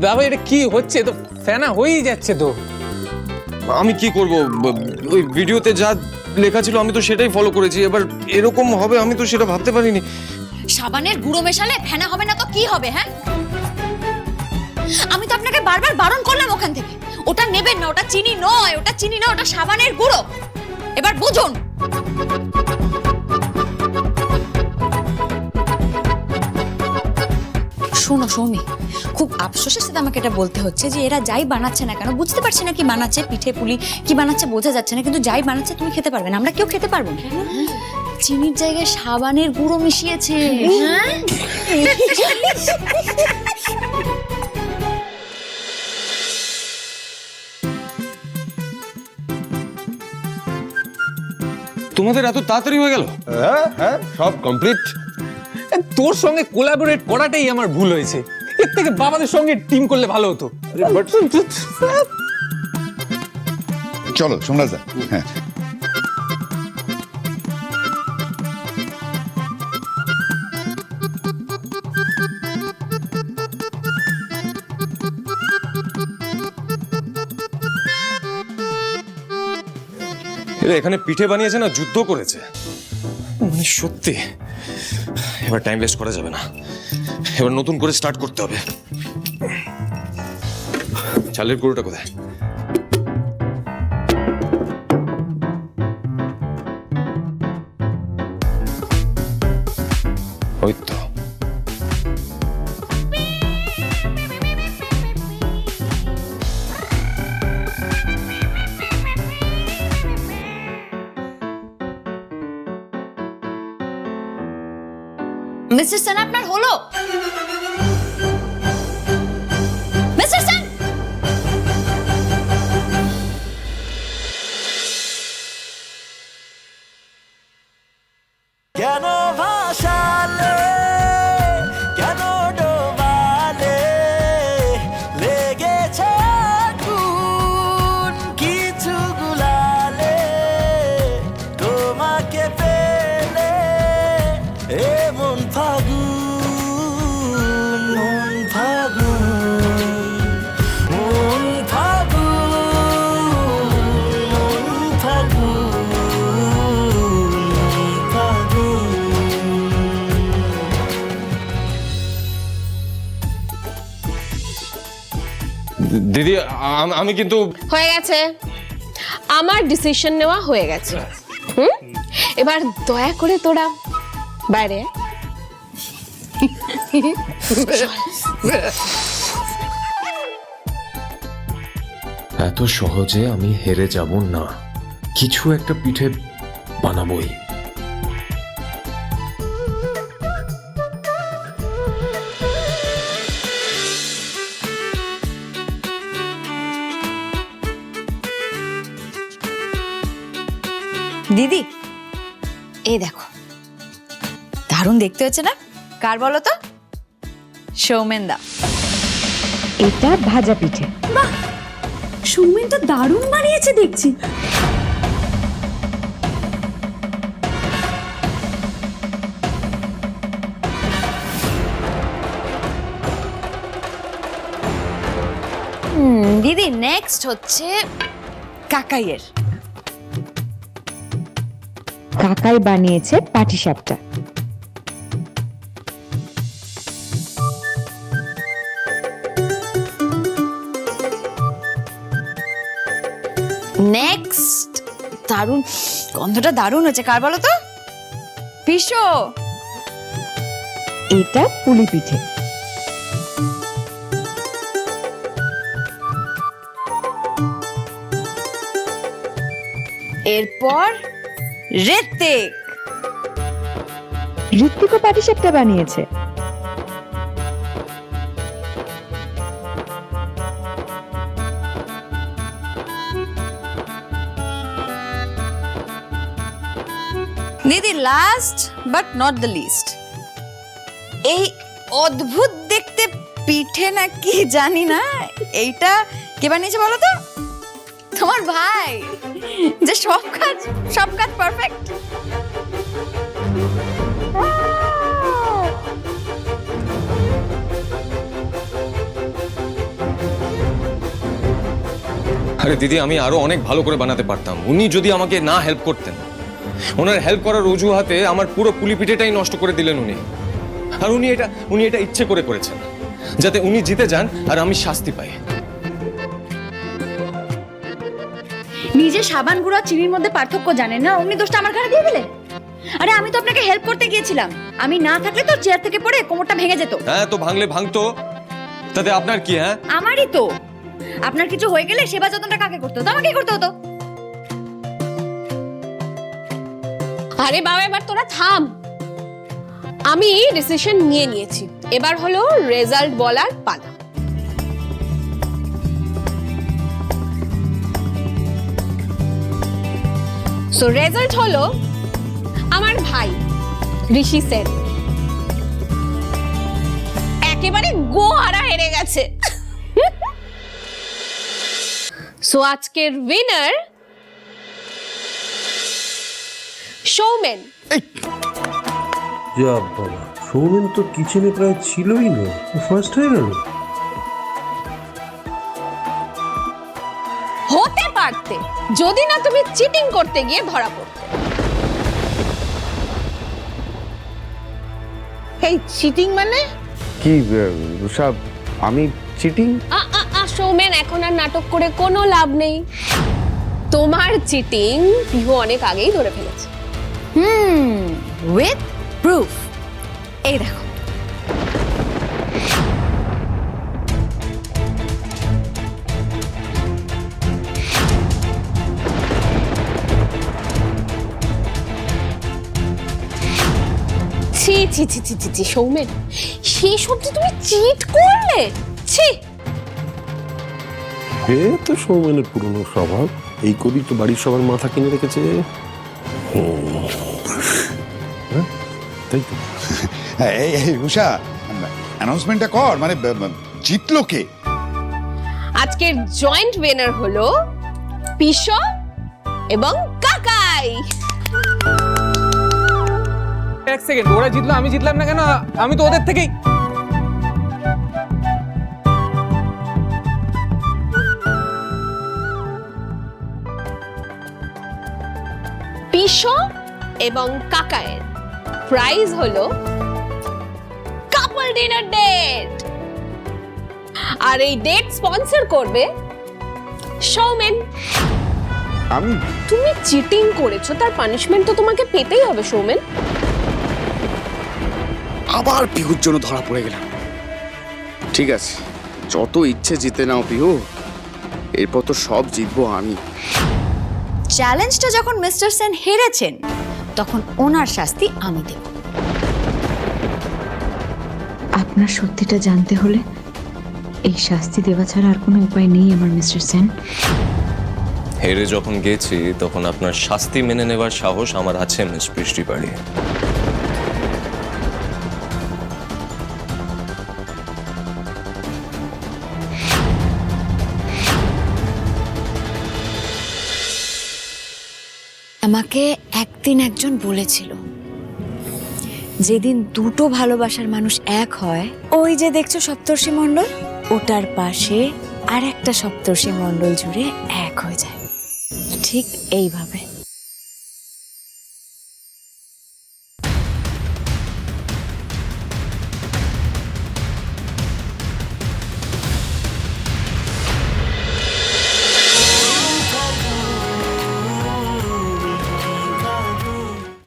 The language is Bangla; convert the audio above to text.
দাদা এটা কি হচ্ছে? তো ফেনা হয়েই যাচ্ছে তো। আমি কি করব, ওই ভিডিওতে যা লেখা ছিল আমি তো সেটাই ফলো করেছি, এবার এরকম হবে আমি তো সেটা ভাবতে পারিনি। সাবানের গুঁড়ো মেশালে ফেনা হবে না তো কি হবে? হ্যাঁ, আমি তো আপনাকে বারবার বারণ করলাম ওখান থেকে। ওটা নেবেন না, ওটা চিনি নয়, ওটা চিনি না, ওটা সাবানের গুঁড়ো। এবার বুঝুন। শোনো সৌমি, খুব আফসোসের সাথে আমাকে এটা বলতে হচ্ছে যে এরা যাই বানাচ্ছে না কেন, বুঝতে পারছি না কি বানাচ্ছে, পিঠে পুলি কি বানাচ্ছে বোঝা যাচ্ছে না, কিন্তু যাই বানাচ্ছে তুমি খেতে পারবে না, আমরা কেউ খেতে পারবো না। চিনির জায়গায় সাবানের গুঁড়ো মিশিয়েছে। তোমাদের এত তাড়াতাড়ি হয়ে গেল? হ্যাঁ সব কমপ্লিট। তোর সঙ্গে কোলাবোরেট করাটাই আমার ভুল হয়েছে। এর থেকে বাবাদের সঙ্গে টিম করলে ভালো হতো। চলো শোনা যাক। হ্যাঁ এরা এখানে পিঠে বানিয়েছে না যুদ্ধ করেছে, মানে সত্যি। এবার টাইম ওয়েস্ট করা যাবে না, এবার নতুন করে স্টার্ট করতে হবে। চালের গুঁড়োটা কোথায়? ওই তো। মিস্টার সেন, আপনার হলো? মিস্টার সেন, কেন ভাসালে, কেন ডোবালে, লেগেছে আগুন কিছু গুলালে, তোমাকে পেলে এমন ফাগুন, মন ফাগুন, মন ফাগুন, মন ফাগুন, মন ফাগুন। দিদি আমি কিন্তু হয়ে গেছে, আমার ডিসিশন নেওয়া হয়ে গেছে। এবার দয়া করে তোরা বাইরে। এত সহজে আমি হেরে যাব না, কিছু একটা পিঠে বানাবোই। দিদি এই দেখো, দারুণ দেখতে হচ্ছে না? কার বলো তো? সৌমেন দা। এটা ভাজা পিঠে। বাহ, সৌমেন তো দারুণ বানিয়েছে দেখছি। দিদি নেক্সট হচ্ছে কাকাইয়ের। কাকাই বানিয়েছে পাটিসাপটা। নেক্সট দারুণ, গন্ধটা দারুণ হচ্ছে, কার বলো তো? পিসো। এটা পুলি পিঠে। এরপর ঋত্বিক। ঋত্বিকও পাটিসাপটা বানিয়েছে। দিদি last but not the least, এই অদ্ভুত দেখতে পিঠে না কি জানি না, এইটা কে বানিয়েছে বলো তো? তোমার ভাই, যে সব কাজ পারফেক্ট। আরে দিদি, আমি আরো অনেক ভালো করে বানাতে পারতাম। উনি যদি আমাকে না হেল্প করতেন, ওনার হেল্প করার অজুহাতে আমার পুরো পুলি পিঠেটাই নষ্ট করে দিলেন উনি। আর উনি এটা ইচ্ছে করে করেছেন, যাতে উনি জিতে যান আর আমি শাস্তি পাই। নিজে সাবান গুঁড়ো চিনির মধ্যে পার্থক্য জানেন না, অমনি দোষটা আমার ঘাড়ে দিয়ে দিলেন। আরে আমি তো আপনাকে হেল্প করতে গিয়েছিলাম, আমি না থাকলে তো চেয়ার থেকে পড়ে কোমরটা ভেঙে যেত। হ্যাঁ, তো ভাঙলে ভাঙতো, তাতে আপনার কি? হ্যাঁ, আমারই তো। আপনার কিছু হয়ে গেলে সেবা যত্নটা কাকে করতে হতো? আমাকেই করতে হতো। আরে বাবা, এবার তোরা থাম। আমি ডিসিশন নিয়ে নিয়েছি, এবার হলো রেজাল্ট বলার পালা। সো রেজাল্ট হলো আমার ভাই ঋষি সেন একেবারে গোহারা হেরে গেছে। সো আজকের উইনার সৌমেন। যা বাবা, সৌমেন তো কিচেনে প্রায় ছিলই না, ফার্স্ট হয়ে গেল। হতে পারতে যদি না তুমি চিটিং করতে গিয়ে ধরা পড়তে। এই চিটিং মানে কি সব আমি চিটিং? সৌমেন, এখন আর নাটক করে কোনো লাভ নেই। তোমার চিটিং পিহু অনেক আগেই ধরে ফেলেছে। With proof. এই দেখো, ছি ছি ছি ছি ছি ছি, সৌমেন, সেই সবজি তুমি চিট করলে? ছি। এ তো সৌমেনের পুরনো স্বভাব, এই করি তো বাড়ির সবার মাথা কিনে রেখেছে। হ্যাঁ, তাই তো। এই উষা, অ্যানাউন্সমেন্টটা কর, মানে জিতলো কে? আজকের জয়েন্ট উইনার হলো পিসো এবং কাকাই। এক সেকেন্ড, ওরা জিতলো আমি জিতলাম না কেন? আমি তো ওদের থেকেই। পিসো এবং কাকায়ের প্রাইজ হলো কাপল ডিনার ডেট। আর এই ডেট স্পন্সর করবে সৌমেন। আমি তুমি চিটিং করেছো, তার পানিশমেন্ট তো তোমাকে পেতেই হবে সৌমেন। আবার পিহুর জন্য ধরা পড়ে গেলাম। ঠিক আছে, যত ইচ্ছে জিতে নাও পিহু, এরপর তো সব জিতবো আমি। চ্যালেঞ্জটা যখন মিস্টার সেন হেরেছেন, তখন ওনার শাস্তি আমি দেব। আপনার সত্যিটা জানতে হলে এই শাস্তি দেওয়া ছাড়া আর কোনো উপায় নেই আমার মিস্টার সেন। হেরে যখন গেছি, তখন আপনার শাস্তি মেনে নেবার সাহস আমার আছে মিস বৃষ্টি পাড়ি। আমাকে একদিন একজন বলেছিল, যেদিন দুটো ভালোবাসার মানুষ এক হয়, ওই যে দেখছো সপ্তর্ষি মণ্ডল, ওটার পাশে আর একটা সপ্তর্ষি মণ্ডল জুড়ে এক হয়ে যায়, ঠিক এইভাবে।